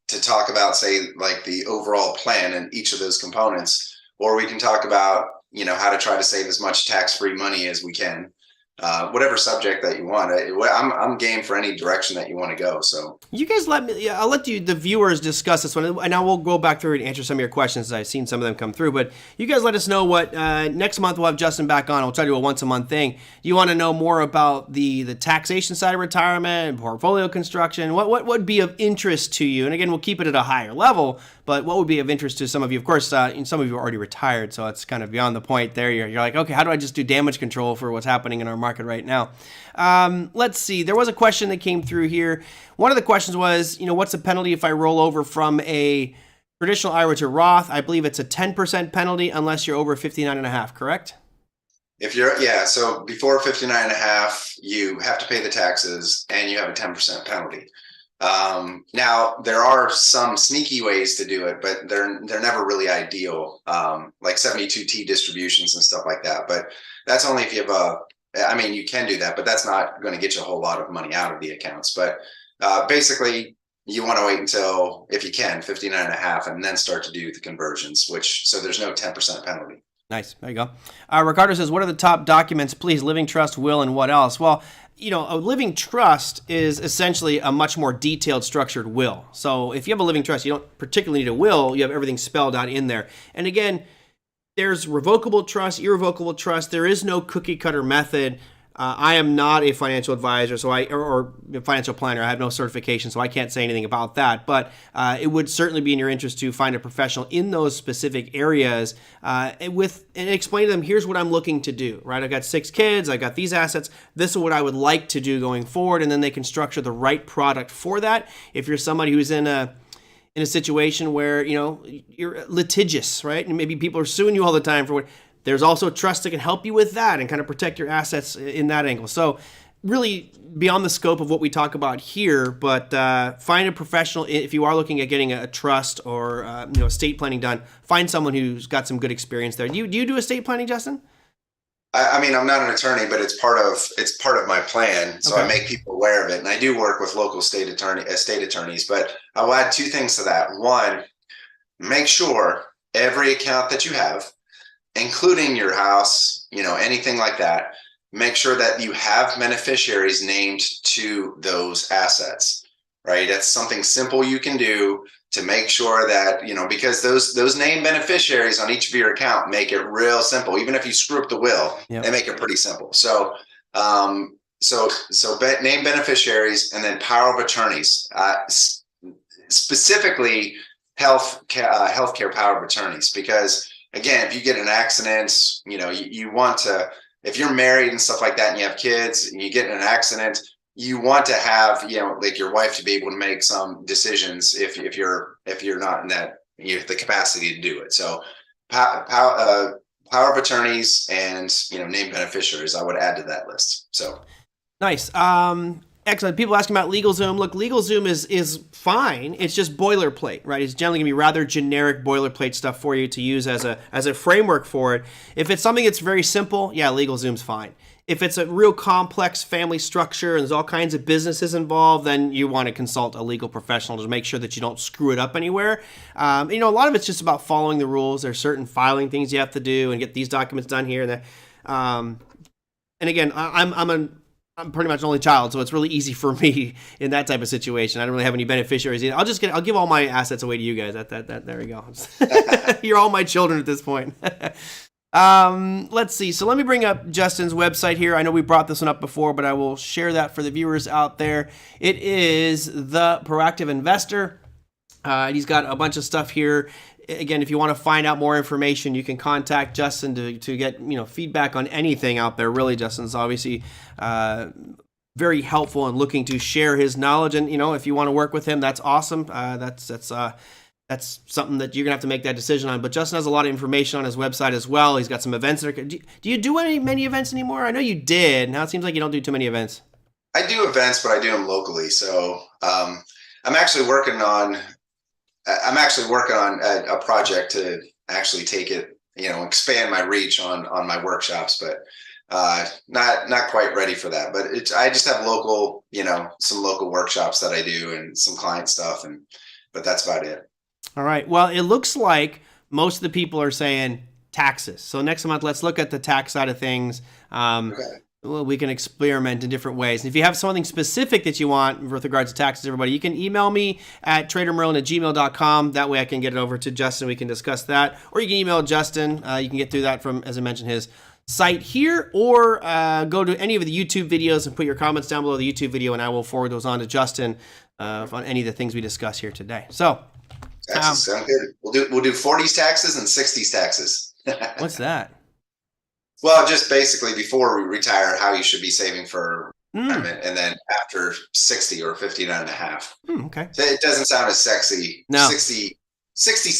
to talk about, say, like the overall plan and each of those components, or we can talk about, how to try to save as much tax-free money as we can. Whatever subject that you want. I'm game for any direction that you want to go. So you guys I'll let the viewers discuss this one, and I will go back through and answer some of your questions. I've seen some of them come through, but you guys let us know what next month we'll have Justin back on. We'll try to do a once a month thing. Do you want to know more about the taxation side of retirement, portfolio construction? What would be of interest to you? And again, we'll keep it at a higher level, but what would be of interest to some of you? Of course, some of you are already retired, so it's kind of beyond the point there. You're like, okay, how do I just do damage control for what's happening in our market right now? Let's see. There was a question that came through here. One of the questions was, what's the penalty if I roll over from a Traditional IRA to Roth, I believe it's a 10% penalty unless you're over 59.5, correct? If you're, yeah, so before 59.5, you have to pay the taxes and you have a 10% penalty. Now there are some sneaky ways to do it, but they're never really ideal, like 72T distributions and stuff like that. But that's only if you have I mean, you can do that, but that's not going to get you a whole lot of money out of the accounts. But basically, you want to wait until, if you can, 59.5, and then start to do the conversions, so there's no 10% penalty. Nice. There you go. Ricardo says, what are the top documents, please? Living trust, will, and what else? Well, a living trust is essentially a much more detailed, structured will. So if you have a living trust, you don't particularly need a will. You have everything spelled out in there. And again, there's revocable trust, irrevocable trust. There is no cookie cutter method. I am not a financial advisor, or a financial planner. I have no certification, so I can't say anything about that. But it would certainly be in your interest to find a professional in those specific areas, and explain to them, here's what I'm looking to do. Right? I got 6 kids. I got these assets. This is what I would like to do going forward, and then they can structure the right product for that. If you're somebody who's in a situation where you're litigious, right, and maybe people are suing you all the time for what. There's also trust that can help you with that and kind of protect your assets in that angle. So really beyond the scope of what we talk about here, but find a professional. If you are looking at getting a trust or estate planning done, find someone who's got some good experience there. Do you do estate planning, Justin? I mean, I'm not an attorney, but it's part of my plan. So Okay. I make people aware of it. And I do work with local estate attorneys, but I will add 2 things to that. One, make sure every account that you have, including your house, anything like that, make sure that you have beneficiaries named to those assets, right? That's something simple you can do to make sure that, because those named beneficiaries on each of your account make it real simple. Even if you screw up the will, Yep. They make it pretty simple. So, name beneficiaries, and then power of attorneys, specifically healthcare power of attorneys, because again, if you get in an accident, you want to, if you're married and stuff like that and you have kids and you get in an accident, you want to have, like your wife to be able to make some decisions if you're not in that, the capacity to do it. So power of attorneys and, named beneficiaries, I would add to that list. So. Nice. Excellent. People asking about LegalZoom. Look, LegalZoom is fine. It's just boilerplate, right? It's generally going to be rather generic boilerplate stuff for you to use as a framework for it. If it's something that's very simple, yeah, LegalZoom's fine. If it's a real complex family structure and there's all kinds of businesses involved, then you want to consult a legal professional to make sure that you don't screw it up anywhere. A lot of it's just about following the rules. There's certain filing things you have to do and get these documents done here and there. And again, I'm pretty much an only child, so it's really easy for me in that type of situation. I don't really have any beneficiaries either. I'll give all my assets away to you guys. There we go. You're all my children at this point. Let's see. So let me bring up Justin's website here. I know we brought this one up before, but I will share that for the viewers out there. It is The Proactive Investor. He's got a bunch of stuff here. Again, if you want to find out more information, you can contact Justin to get feedback on anything out there. Really, Justin's obviously very helpful and looking to share his knowledge. And if you want to work with him, that's awesome. That's something that you're gonna have to make that decision on. But Justin has a lot of information on his website as well. He's got some events. Do you do many events anymore? I know you did. Now it seems like you don't do too many events. I do events, but I do them locally. So I'm actually working on a project to actually take it, expand my reach on my workshops, but not quite ready for that. But I just have local, some local workshops that I do and some client stuff, but that's about it. All right. Well, it looks like most of the people are saying taxes. So next month, let's look at the tax side of things. Okay. Well, we can experiment in different ways. And if you have something specific that you want with regards to taxes, everybody, you can email me at TraderMerlin@gmail.com. That way I can get it over to Justin. We can discuss that. Or you can email Justin. You can get through that from, as I mentioned, his site here, or go to any of the YouTube videos and put your comments down below the YouTube video, and I will forward those on to Justin on any of the things we discuss here today. So taxes sound good. We'll do 40s taxes and 60s taxes. What's that? Well, just basically before we retire, how you should be saving for retirement, and then after 60 or 59.5. Okay. So it doesn't sound as sexy. No. 60 60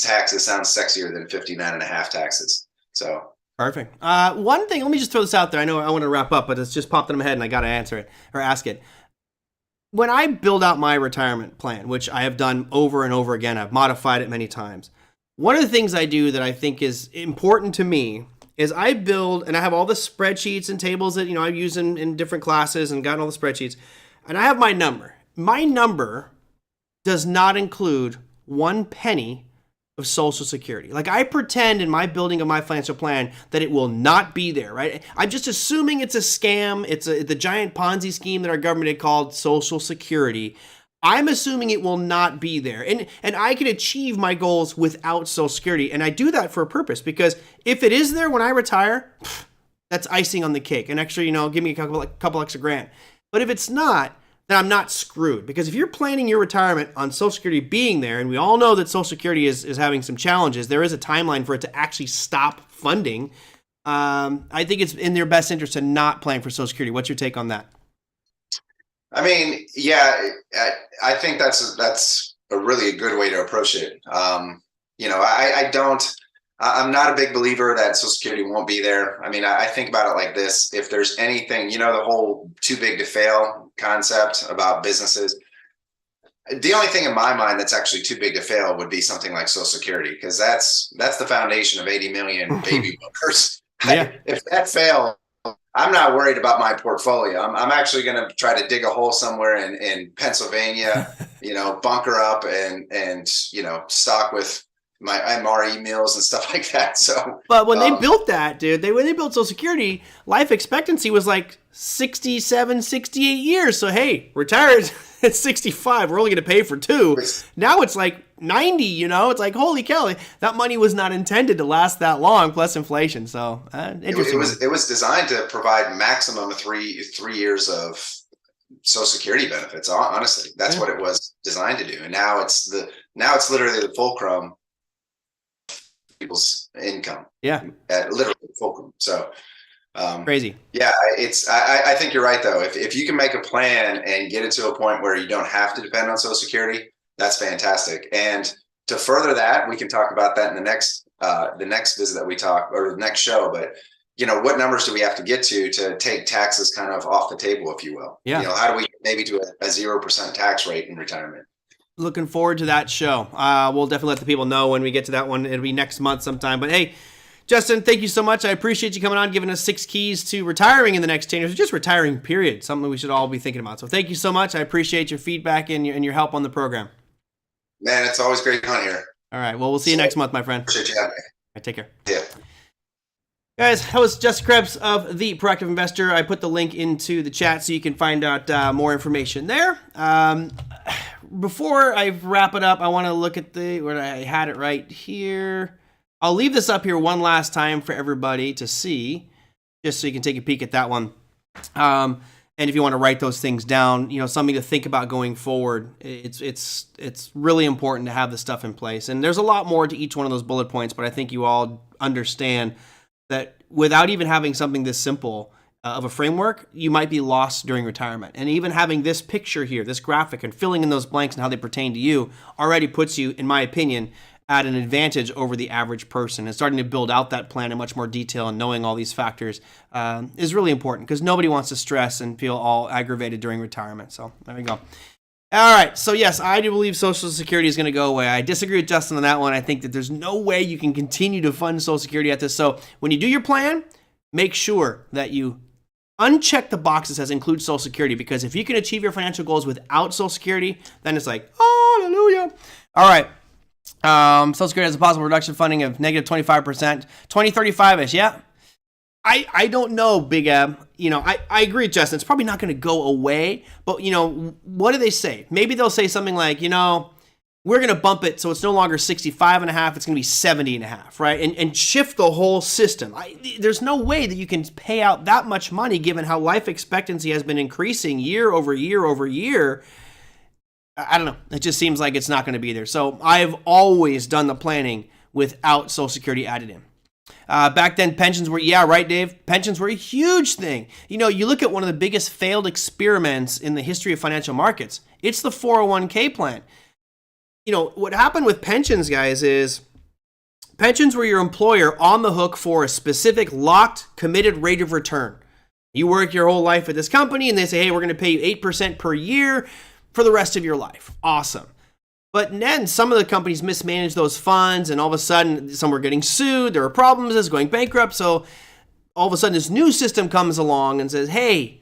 taxes sounds sexier than 59 and a half taxes. So Perfect. One thing, let me just throw this out there. I know I want to wrap up, but it's just popped in my head and I got to answer it or ask it. When I build out my retirement plan, which I have done over and over again, I've modified it many times. One of the things I do that I think is important to me is I build, and I have all the spreadsheets and tables that, I use in different classes and gotten all the spreadsheets, and I have my number. My number does not include 1 penny of Social Security. Like, I pretend in my building of my financial plan that it will not be there, right? I'm just assuming it's a scam. It's the giant Ponzi scheme that our government had called Social Security. I'm assuming it will not be there. And I can achieve my goals without Social Security. And I do that for a purpose, because if it is there when I retire, that's icing on the cake. And actually, give me a couple extra grand. But if it's not, then I'm not screwed. Because if you're planning your retirement on Social Security being there, and we all know that Social Security is having some challenges, there is a timeline for it to actually stop funding. I think it's in their best interest to not plan for Social Security. What's your take on that? I mean, yeah, I think that's a really good way to approach it. I'm not a big believer that Social Security won't be there. I mean, I think about it like this. If there's anything, the whole too big to fail concept about businesses, the only thing in my mind that's actually too big to fail would be something like Social Security, because that's the foundation of 80 million baby boomers. Yeah. If that fails, I'm not worried about my portfolio. I'm actually going to try to dig a hole somewhere in Pennsylvania, bunker up and stock with my MRE meals and stuff like that. So, but when they built that, dude, when they built Social Security, life expectancy was like 67, 68 years. So, hey, retired at 65, we're only going to pay for 2. Now it's like 90, it's like, holy cow, that money was not intended to last that long, plus inflation. So, interesting. It was designed to provide maximum 3 years of Social Security benefits. Honestly, that's what it was designed to do. And now it's literally the fulcrum people's income. Yeah. Literally fulcrum. So crazy. Yeah, I think you're right though. If you can make a plan and get it to a point where you don't have to depend on Social Security, that's fantastic. And to further that, we can talk about that in the next visit that we talk, or the next show. But what numbers do we have to get to take taxes kind of off the table, if you will? Yeah. How do we maybe do a 0% tax rate in retirement? Looking forward to that show. We'll definitely let the people know when we get to that one. It'll be next month sometime. But hey, Justin, thank you so much. I appreciate you coming on, giving us 6 keys to retiring in the next 10 years, or just retiring, period. Something we should all be thinking about. So thank you so much. I appreciate your feedback and your help on the program. Man, it's always great on here. All right. Well, we'll see you next month, my friend. Appreciate you having me. All right, take care. Yeah. Guys, that was Justin Krebs of The Proactive Investor. I put the link into the chat so you can find out more information there. Before I wrap it up, I want to look at where I had it right here. I'll leave this up here one last time for everybody to see, just so you can take a peek at that one. And if you want to write those things down, something to think about going forward. It's really important to have this stuff in place. And there's a lot more to each one of those bullet points, but I think you all understand that without even having something this simple of a framework, you might be lost during retirement. And even having this picture here, this graphic, and filling in those blanks and how they pertain to you already puts you, in my opinion, at an advantage over the average person. And starting to build out that plan in much more detail and knowing all these factors is really important, because nobody wants to stress and feel all aggravated during retirement. So there we go. All right. So yes, I do believe Social Security is going to go away. I disagree with Justin on that one. I think that there's no way you can continue to fund Social Security at this. So when you do your plan, make sure that you uncheck the boxes as include Social Security, because if you can achieve your financial goals without Social Security, then it's like, hallelujah. All right. Social Security has a possible reduction funding of negative 25%, 2035-ish. Yeah. I don't know, Big Ab. I agree with Justin. It's probably not going to go away, but what do they say? Maybe they'll say something like, we're going to bump it so it's no longer 65 and a half, it's going to be 70 and a half, right? And shift the whole system. There's no way that you can pay out that much money given how life expectancy has been increasing year over year over year. I don't know. It just seems like it's not going to be there. So I've always done the planning without Social Security added in. Back then, pensions were, yeah, right, Dave? Pensions were a huge thing. You look at one of the biggest failed experiments in the history of financial markets. It's the 401k plan. what happened with pensions, guys, is pensions were your employer on the hook for a specific locked, committed rate of return. You work your whole life at this company and they say, hey, we're going to pay you 8% per year for the rest of your life. Awesome. But then some of the companies mismanaged those funds, and all of a sudden some were getting sued. There were problems, it's going bankrupt. So all of a sudden this new system comes along and says, hey,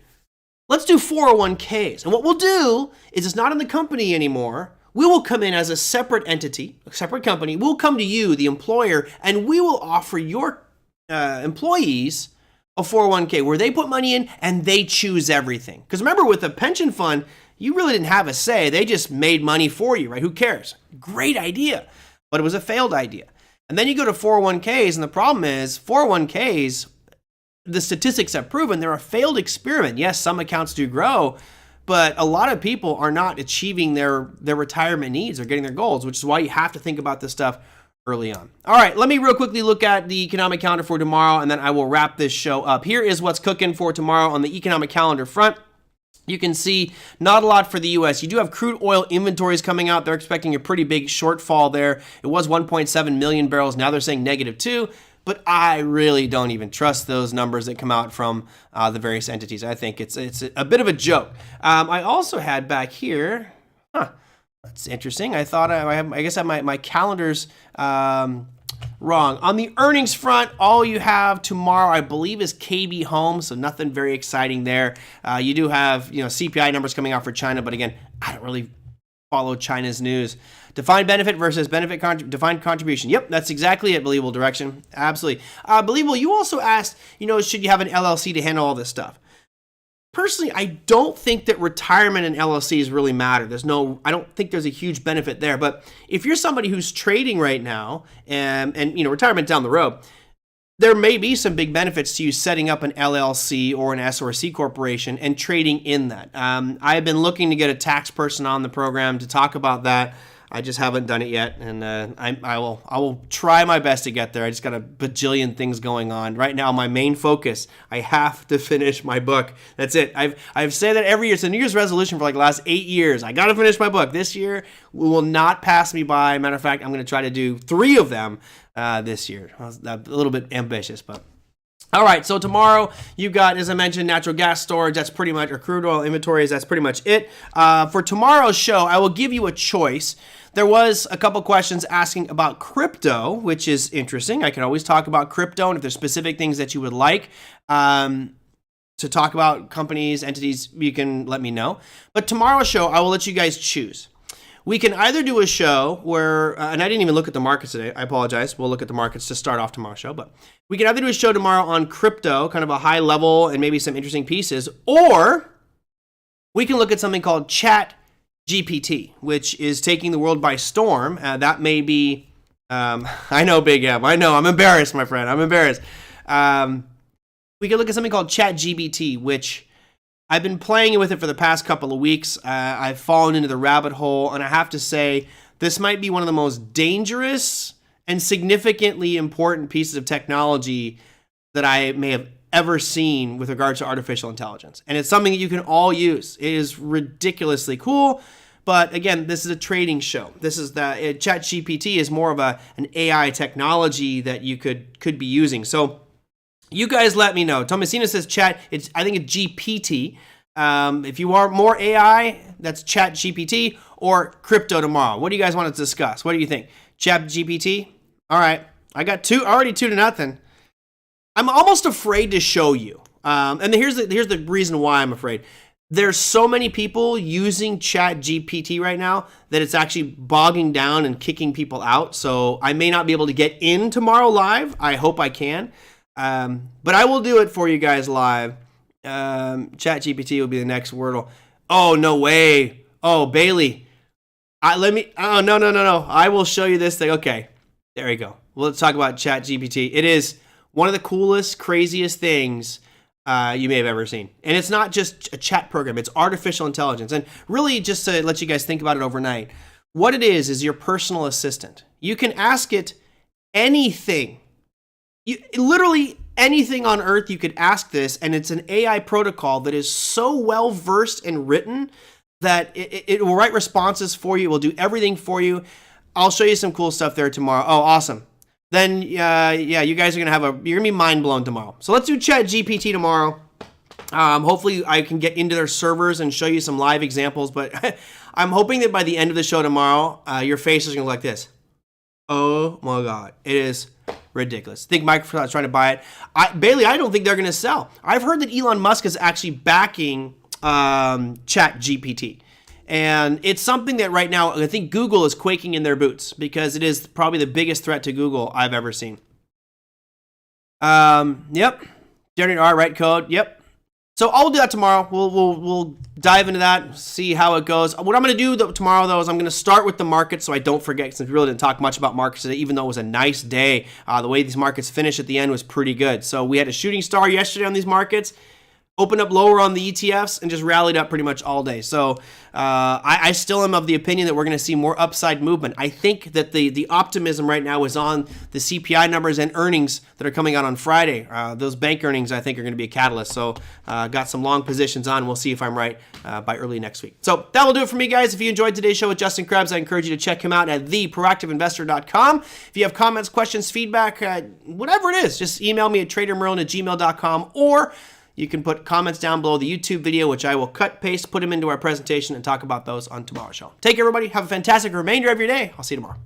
let's do 401ks. And what we'll do is it's not in the company anymore. We will come in as a separate entity, a separate company. We'll come to you, the employer, and we will offer your employees a 401k where they put money in and they choose everything. Because remember, with a pension fund, you really didn't have a say. They just made money for you, right? Who cares? Great idea. But it was a failed idea. And then you go to 401ks, and the problem is 401ks, the statistics have proven they're a failed experiment. Yes, some accounts do grow, but a lot of people are not achieving their retirement needs or getting their goals, which is why you have to think about this stuff early on. All right, let me real quickly look at the economic calendar for tomorrow, and then I will wrap this show up. Here is what's cooking for tomorrow on the economic calendar front. You can see not a lot for the U.S. You do have crude oil inventories coming out. They're expecting a pretty big shortfall there. It was 1.7 million barrels. Now they're saying -2. But I really don't even trust those numbers that come out from the various entities. I think it's a bit of a joke. I also had back here, that's interesting. I thought I guess I have my calendars wrong. On the earnings front, all you have tomorrow, I believe, is KB Home, so nothing very exciting there. You do have CPI numbers coming out for China, but again, I don't really follow China's news. Defined benefit versus defined contribution. Yep, that's exactly it, Believable Direction. Absolutely. Believable, you also asked, should you have an LLC to handle all this stuff? Personally, I don't think that retirement and LLCs really matter. I don't think there's a huge benefit there. But if you're somebody who's trading right now and retirement down the road, there may be some big benefits to you setting up an LLC or an S or a C corporation and trading in that. I've been looking to get a tax person on the program to talk about that. I just haven't done it yet, and I will try my best to get there. I just got a bajillion things going on right now. My main focus, I have to finish my book. That's it. I've said that every year. It's a New Year's resolution for like the last 8 years. I got to finish my book. This year will not pass me by. Matter of fact, I'm going to try to do 3 of them this year. I was a little bit ambitious, but. All right, so tomorrow you've got, as I mentioned, natural gas storage. That's pretty much, or crude oil inventories. That's pretty much it. For tomorrow's show, I will give you a choice. There was a couple questions asking about crypto, which is interesting. I can always talk about crypto, and if there's specific things that you would like to talk about, companies, entities, you can let me know. But tomorrow's show, I will let you guys choose. We can either do a show where, and I didn't even look at the markets today. I apologize. We'll look at the markets to start off tomorrow's show. But we can either do a show tomorrow on crypto, kind of a high level and maybe some interesting pieces, or we can look at something called ChatGPT, which is taking the world by storm. That may be, I know, Big M. I know. I'm embarrassed, my friend. I'm embarrassed. We can look at something called ChatGPT, which I've been playing with it for the past couple of weeks. I've fallen into the rabbit hole, and I have to say, this might be one of the most dangerous and significantly important pieces of technology that I may have ever seen with regards to artificial intelligence. And it's something that you can all use. It is ridiculously cool. But again, this is a trading show. ChatGPT is more of an AI technology that you could be using. So you guys let me know. Thomasina says chat. I think it's GPT. If you want more AI, that's Chat GPT or crypto tomorrow. What do you guys want to discuss? What do you think? Chat GPT? All right. I got already 2-0. I'm almost afraid to show you. And here's the reason why I'm afraid. There's so many people using Chat GPT right now that it's actually bogging down and kicking people out. So I may not be able to get in tomorrow live. I hope I can. But I will do it for you guys live. ChatGPT will be the next Wordle. Oh, no way. Oh, Bailey. No. I will show you this thing. Okay. There we go. Well, let's talk about ChatGPT. It is one of the coolest, craziest things you may have ever seen. And it's not just a chat program. It's artificial intelligence. And really, just to let you guys think about it overnight, what it is your personal assistant. You can ask it anything. Literally anything on earth you could ask this, and it's an AI protocol that is so well versed and written that it will write responses for you. It will do everything for you. I'll show you some cool stuff there tomorrow. Oh, awesome. Then, yeah, you guys are going to you're going to be mind blown tomorrow. So let's do ChatGPT tomorrow. Hopefully I can get into their servers and show you some live examples, but I'm hoping that by the end of the show tomorrow, your face is going to look like this. Oh my God. It is ridiculous. I think Microsoft's trying to buy it. Bailey, I don't think they're going to sell. I've heard that Elon Musk is actually backing ChatGPT. And it's something that right now, I think Google is quaking in their boots because it is probably the biggest threat to Google I've ever seen. Yep. Generate R, write code. Yep. So I'll do that tomorrow. We'll dive into that, see how it goes. What I'm going to do tomorrow, though, is I'm going to start with the markets so I don't forget, since we really didn't talk much about markets today, even though it was a nice day. The way these markets finished at the end was pretty good. So we had a shooting star yesterday on these markets, opened up lower on the ETFs, and just rallied up pretty much all day. So I still am of the opinion that we're going to see more upside movement. I think that the optimism right now is on the CPI numbers and earnings that are coming out on Friday. Those bank earnings, I think, are going to be a catalyst. So got some long positions on. We'll see if I'm right by early next week. So that will do it for me, guys. If you enjoyed today's show with Justin Krebs, I encourage you to check him out at theproactiveinvestor.com. If you have comments, questions, feedback, whatever it is, just email me at TraderMerlin@gmail.com, or you can put comments down below the YouTube video, which I will cut, paste, put them into our presentation, and talk about those on tomorrow's show. Take care, everybody. Have a fantastic remainder of your day. I'll see you tomorrow.